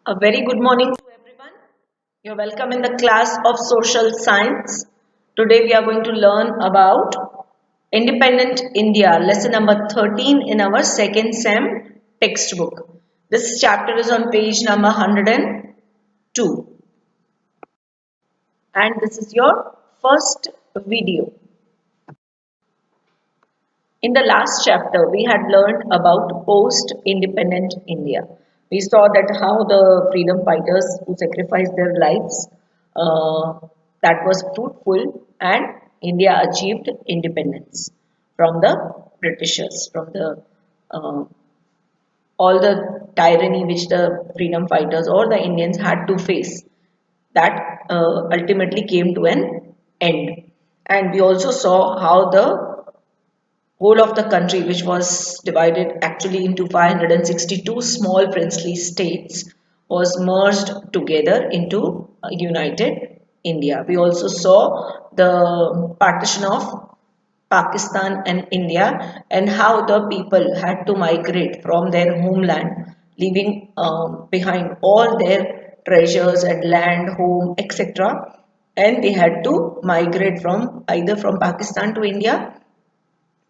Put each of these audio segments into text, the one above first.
A very good morning to everyone. You're welcome in the class of social science. Today we are going to learn about Independent India, lesson number 13 in our second SEM textbook. This chapter is on page number 102 and this is your first video. In the last chapter, we had learned about post-independent India. We saw that how the freedom fighters who sacrificed their lives, that was fruitful, and India achieved independence from the Britishers, from the all the tyranny which the freedom fighters or the Indians had to face. That ultimately came to an end. And we also saw how the whole of the country, which was divided actually into 562 small princely states, was merged together into a united India. We also saw the partition of Pakistan and India and how the people had to migrate from their homeland, leaving behind all their treasures and land, home, etc. And they had to migrate from either from Pakistan to India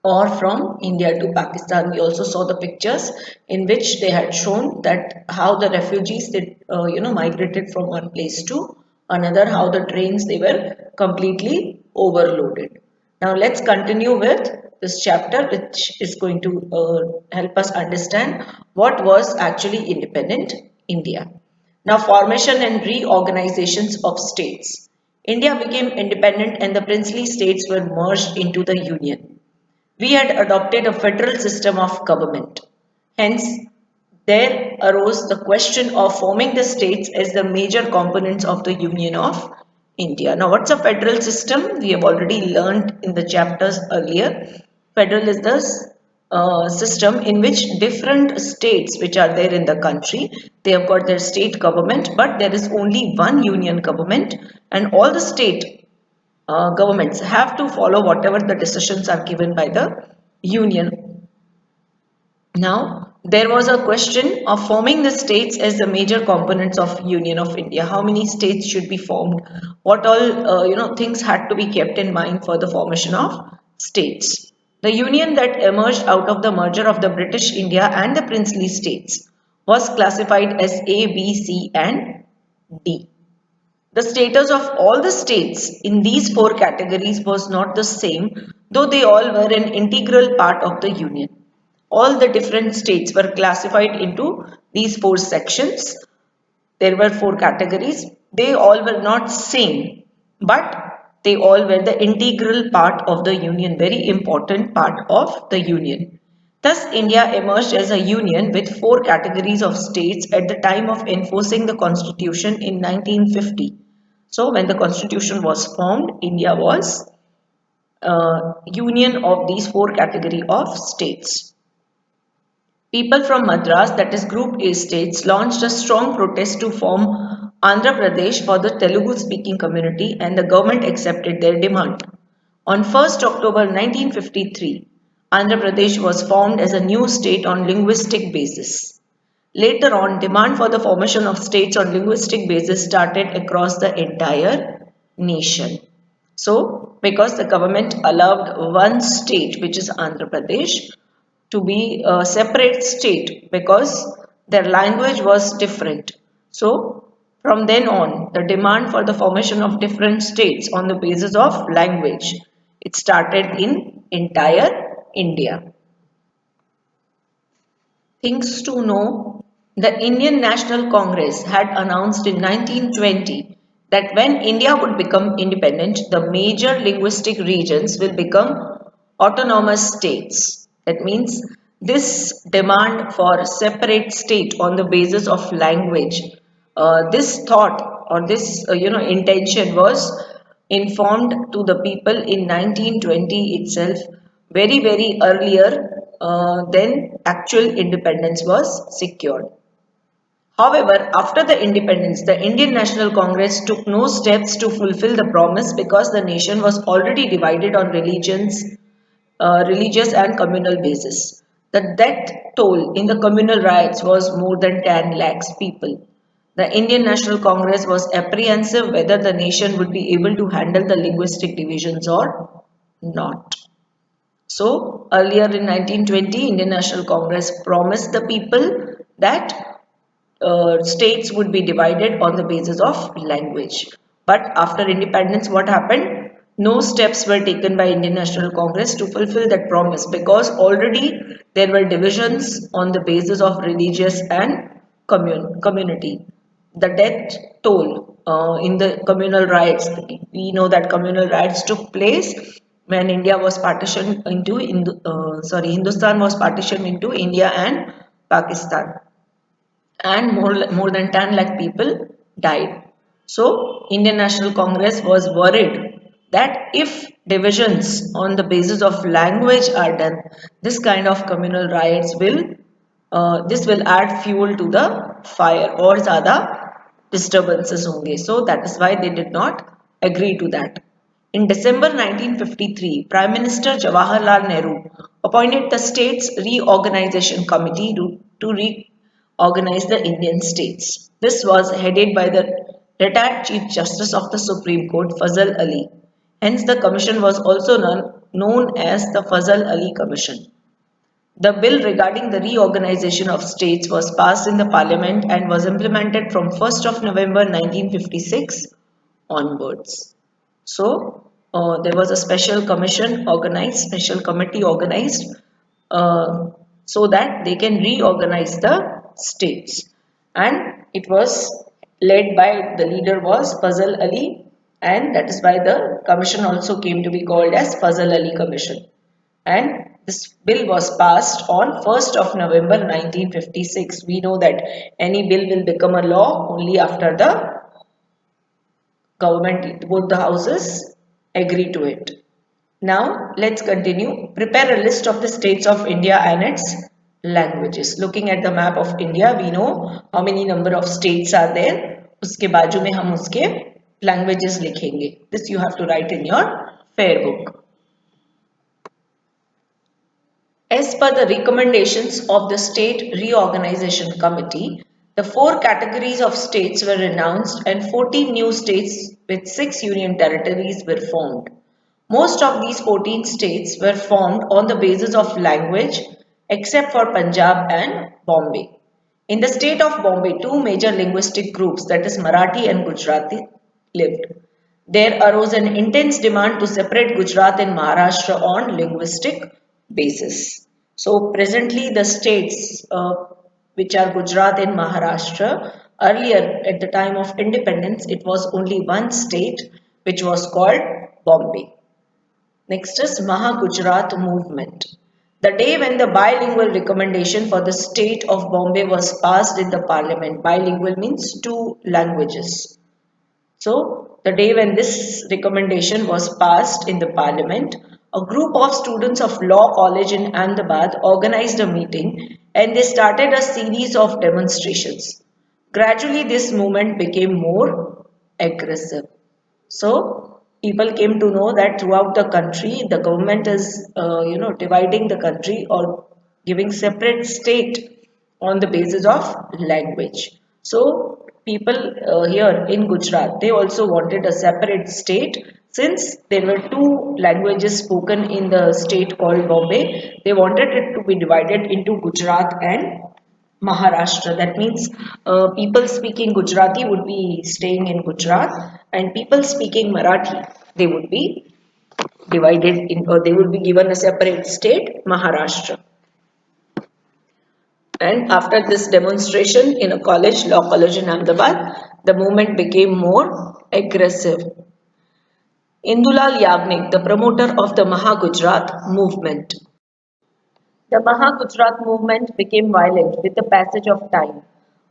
or from India to Pakistan. We also saw the pictures in which they had shown that how the refugees that migrated from one place to another, how the trains they were completely overloaded. Now let's continue with this chapter, which is going to help us understand what was actually independent India. Now, formation and reorganizations of states. India became independent and the princely states were merged into the union. We had adopted a federal system of government. Hence, there arose the question of forming the states as the major components of the Union of India. Now, what's a federal system? We have already learned in the chapters earlier. Federal is the system in which different states which are there in the country, they have got their state government, but there is only one union government, and all the state governments have to follow whatever the decisions are given by the union. Now, there was a question of forming the states as the major components of Union of India. How many states should be formed? What all things had to be kept in mind for the formation of states. The union that emerged out of the merger of the British India and the princely states was classified as A, B, C, and D. The status of all the states in these four categories was not the same, though they all were an integral part of the Union. All the different states were classified into these four sections. There were four categories. They all were not same, but they all were the integral part of the Union, very important part of the Union. Thus, India emerged as a union with four categories of states at the time of enforcing the constitution in 1950. So, when the constitution was formed, India was a union of these four category of states. People from Madras, that is Group A states, launched a strong protest to form Andhra Pradesh for the Telugu speaking community and the government accepted their demand. On 1st October 1953, Andhra Pradesh was formed as a new state on linguistic basis. Later on, demand for the formation of states on linguistic basis started across the entire nation. So, because the government allowed one state, which is Andhra Pradesh, to be a separate state because their language was different. So, from then on, the demand for the formation of different states on the basis of language, it started in entire India. Things to know. The Indian National Congress had announced in 1920 that when India would become independent, the major linguistic regions will become autonomous states. That means this demand for separate state on the basis of language, this thought or this intention was informed to the people in 1920 itself, very earlier than actual independence was secured. However, after the independence, the Indian National Congress took no steps to fulfill the promise because the nation was already divided on religious and communal basis. The death toll in the communal riots was more than 10 lakhs people. The Indian National Congress was apprehensive whether the nation would be able to handle the linguistic divisions or not. So, earlier in 1920, Indian National Congress promised the people that states would be divided on the basis of language. But after independence, what happened? No steps were taken by Indian National Congress to fulfill that promise because already there were divisions on the basis of religious and community. The death toll in the communal riots, we know that communal riots took place when India was partitioned into Hindustan was partitioned into India and Pakistan, and more than 10 lakh people died. So Indian National Congress was worried that if divisions on the basis of language are done, this kind of communal riots will this will add fuel to the fire और ज़्यादा disturbances होंगे. So that is why they did not agree to that. In December 1953, Prime Minister Jawaharlal Nehru appointed the States Reorganization Committee to reorganize the Indian states. This was headed by the retired Chief Justice of the Supreme Court, Fazal Ali. Hence, the commission was also known as the Fazal Ali Commission. The bill regarding the reorganization of states was passed in the parliament and was implemented from 1st of November 1956 onwards. So, there was a special commission organized, special committee organized so that they can reorganize the states. And it was led by, the leader was Fazal Ali, and that is why the commission also came to be called as Fazal Ali Commission. And this bill was passed on 1st of November 1956. We know that any bill will become a law only after the government, both the houses agree to it. Now let's continue. Prepare a list of the states of India and its languages. Looking at the map of India, we know how many number of states are there. उसके बाजू में हम उसके languages लिखेंगे. This you have to write in your fair book. As per the recommendations of the State Reorganization Committee, the 4 categories of states were announced and 14 new states with 6 union territories were formed. Most of these 14 states were formed on the basis of language except for Punjab and Bombay. In the state of Bombay, 2 major linguistic groups, that is Marathi and Gujarati, lived. There arose an intense demand to separate Gujarat and Maharashtra on linguistic basis. So presently the states which are Gujarat and Maharashtra, earlier at the time of independence it was only one state which was called Bombay. Next is Maha-Gujarat movement. The day when the bilingual recommendation for the state of Bombay was passed in the parliament, bilingual means 2 languages. So, the day when this recommendation was passed in the parliament, a group of students of Law College in Ahmedabad organized a meeting and they started a series of demonstrations. Gradually, this movement became more aggressive. So, people came to know that throughout the country, the government is, dividing the country or giving separate state on the basis of language. So, people here in Gujarat, they also wanted a separate state since there were 2 languages spoken in the state called Bombay. They wanted it to be divided into Gujarat and Maharashtra. That means people speaking Gujarati would be staying in Gujarat, and people speaking Marathi, they would be divided in, or they would be given a separate state, Maharashtra. And after this demonstration in a college, Law College in Ahmedabad, the movement became more aggressive. Indulal Yagnik, the promoter of the Maha-Gujarat movement. The Maha-Gujarat movement became violent with the passage of time.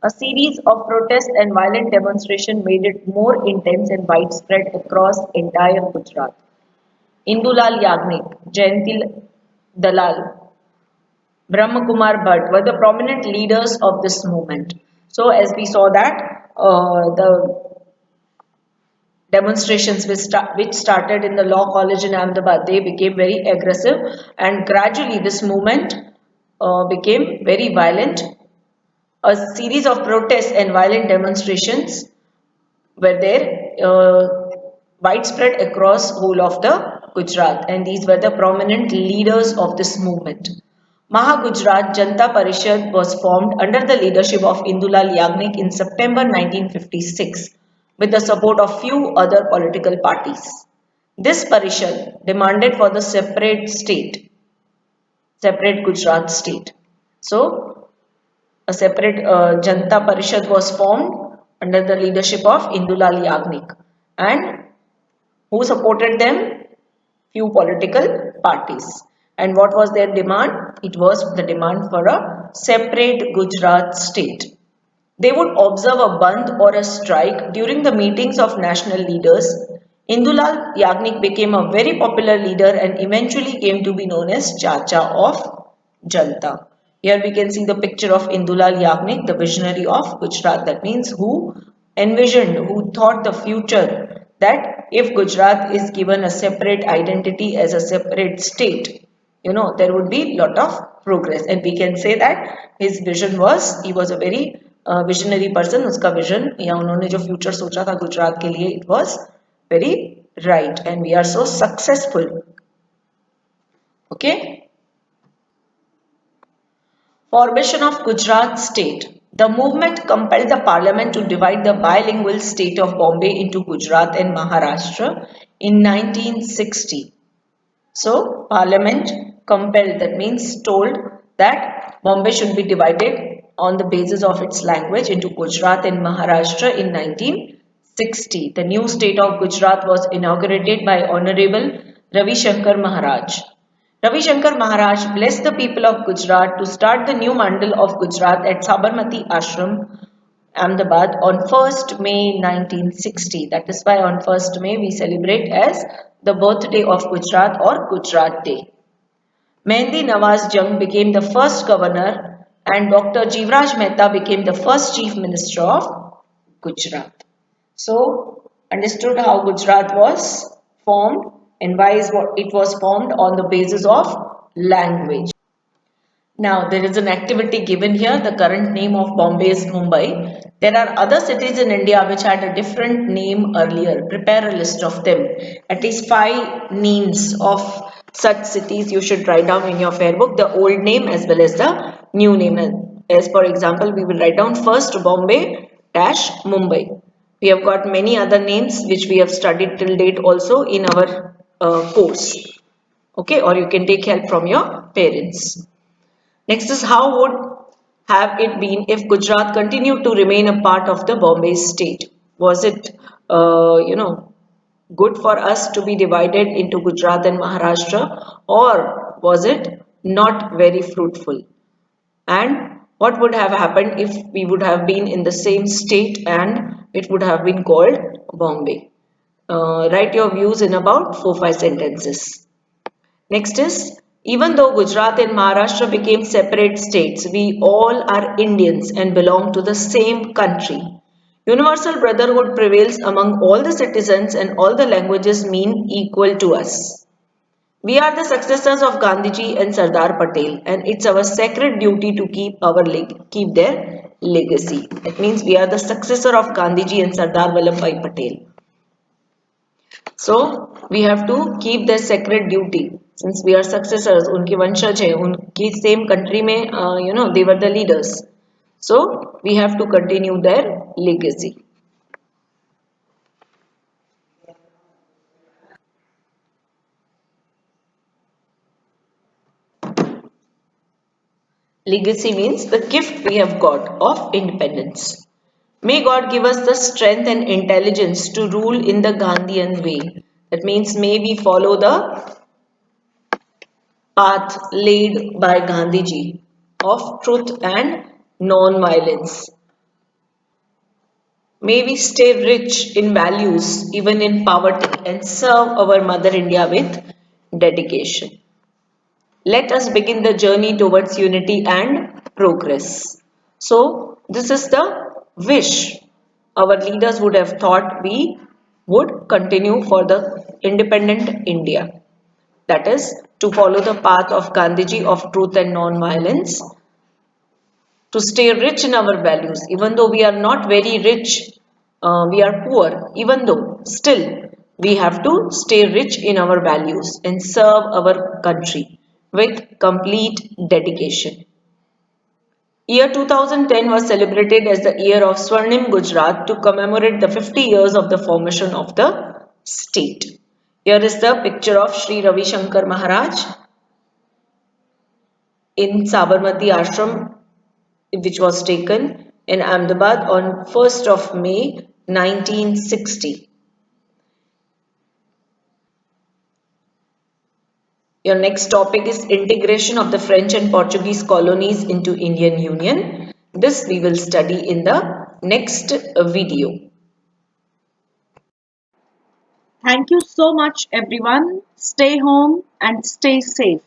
A series of protests and violent demonstrations made it more intense and widespread across entire Gujarat. Indulal Yagnik, Jayanti Dalal, Brahmakumar Bhatt were the prominent leaders of this movement. So, as we saw that the demonstrations which started in the Law College in Ahmedabad, they became very aggressive, and gradually this movement became very violent A series of protests and violent demonstrations were there widespread across whole of the Gujarat, and these were the prominent leaders of this movement. Maha Gujarat Janta Parishad was formed under the leadership of Indulal Yagnik in September 1956 with the support of few other political parties. This parishad demanded for the separate Gujarat state. So, a separate Janta Parishad was formed under the leadership of Indulal Yagnik, and who supported them? Few political parties. And what was their demand? It was the demand for a separate Gujarat state. They would observe a bandh or a strike during the meetings of national leaders. Indulal Yagnik became a very popular leader and eventually came to be known as Chacha of Janta. Here we can see the picture of Indulal Yagnik, the visionary of Gujarat. That means who envisioned, who thought the future that if Gujarat is given a separate identity as a separate state, there would be lot of progress. And we can say that his vision was, he was a very visionary person. उसका vision या उन्होंने जो future सोचा था गुजरात के लिए, it was very right, and we are so successful. Okay. Formation of Gujarat state. The movement compelled the parliament to divide the bilingual state of Bombay into Gujarat and Maharashtra in 1960. So, parliament compelled, that means told that Bombay should be divided on the basis of its language into Gujarat and Maharashtra in 1960. The new state of Gujarat was inaugurated by Honorable Ravi Shankar Maharaj. Ravi Shankar Maharaj blessed the people of Gujarat to start the new mandal of Gujarat at Sabarmati Ashram, Ahmedabad on 1st May 1960. That is why on 1st May we celebrate as the birthday of Gujarat or Gujarat Day. Mehndi Nawaz Jung became the first governor and Dr. Jivraj Mehta became the first chief minister of Gujarat. So, understood how Gujarat was formed and why it was formed on the basis of language. Now, there is an activity given here. The current name of Bombay is Mumbai. There are other cities in India which had a different name earlier. Prepare a list of them. At least 5 names of such cities you should write down in your fair book. The old name as well as the new name. As for example, we will write down first Bombay dash Mumbai. We have got many other names which we have studied till date also in our course. Okay, or you can take help from your parents. Next is how would have it been if Gujarat continued to remain a part of the Bombay state? Was it, good for us to be divided into Gujarat and Maharashtra, or was it not very fruitful? And what would have happened if we would have been in the same state and it would have been called Bombay? Write your views in about 4-5 sentences. Next is, even though Gujarat and Maharashtra became separate states, we all are Indians and belong to the same country. Universal brotherhood prevails among all the citizens and all the languages mean equal to us. We are the successors of Gandhiji and Sardar Patel, and it's our sacred duty to keep their legacy. That means we are the successor of Gandhiji and Sardar Vallabhbhai Patel. So we have to keep their sacred duty since we are successors. उनके वंशज हैं, उनकी same country में they were the leaders. So we have to continue their legacy. Legacy means the gift we have got of independence. May God give us the strength and intelligence to rule in the Gandhian way. That means may we follow the path laid by Gandhiji of truth and non-violence. May we stay rich in values even in poverty and serve our Mother India with dedication. Let us begin the journey towards unity and progress. So, this is the wish our leaders would have thought we would continue for the independent India. That is, to follow the path of Gandhiji of truth and non-violence, to stay rich in our values, even though we are not very rich, we are poor, even though still we have to stay rich in our values and serve our country with complete dedication. Year 2010 was celebrated as the year of Swarnim Gujarat to commemorate the 50 years of the formation of the state. Here is the picture of Sri Ravi Shankar Maharaj in Sabarmati Ashram, which was taken in Ahmedabad on 1st of May 1960. Your next topic is integration of the French and Portuguese colonies into Indian Union. This we will study in the next video. Thank you so much, everyone. Stay home and stay safe.